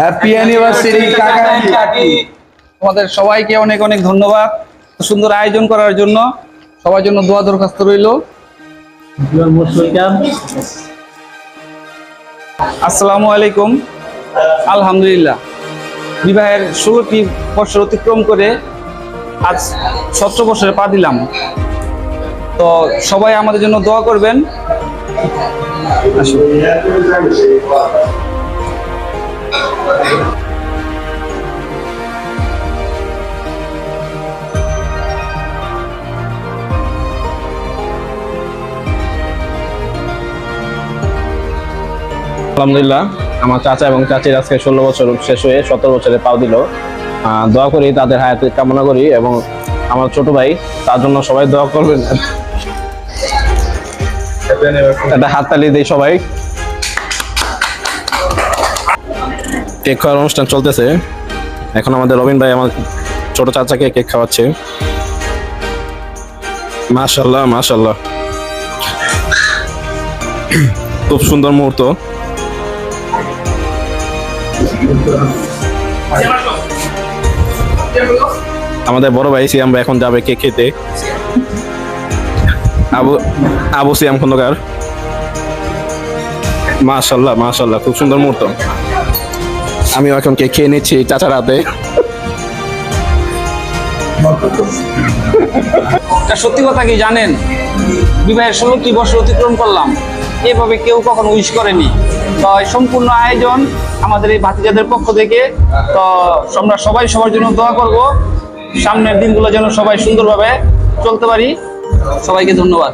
Happy anniversary কাকি। তোমাদের সবাইকে অনেক অনেক ধন্যবাদ সুন্দর আয়োজন করার জন্য। সবার জন্য দোয়া দরখাস্ত রইল। আসসালামু আলাইকুম। আলহামদুলিল্লাহ, বিবাহের 16টি বছর অতিক্রম করে আজ 17 বছরে পা দিলাম। তো সবাই আমাদের জন্য দোয়া করবেন। আলহামদুলিল্লাহ, আমার চাচা এবং চাচির আজকে 16 বছর শেষ হয়ে 17 বছরে পাও দিল। দোয়া করি, তাদের হায়াত কামনা করি, এবং আমার ছোট ভাই, তার জন্য সবাই দোয়া করবেন। একটা হাততালি দেই সবাই। কেক খাওয়ার অনুষ্ঠান চলতেছে এখন। আমাদের রবিন ভাই আমার ছোট চাচাকে কেক খাওয়াচ্ছে। মাশাআল্লাহ মাশাআল্লাহ, খুব সুন্দর মুহূর্ত। আমাদের বড় ভাই সিয়াম ভাই এখন যাবে কেক খেতে। আবু সিয়াম খন্দকার। মাশাআল্লাহ মাশাআল্লাহ, খুব সুন্দর মুহূর্ত। আমিও এখন কেক খেয়ে নিচ্ছি চাচার হাতে। সত্যি কথা কি জানেন, বিবাহের 16টি বছর অতিক্রম করলাম, এভাবে কেউ কখনো উইশ করেনি। তো এই সম্পূর্ণ আয়োজন আমাদের এই ভাতিজাদের পক্ষ থেকে। তো আমরা সবাই সবার জন্য দোয়া করব, সামনের দিনগুলো যেন সবাই সুন্দরভাবে চলতে পারি। সবাইকে ধন্যবাদ।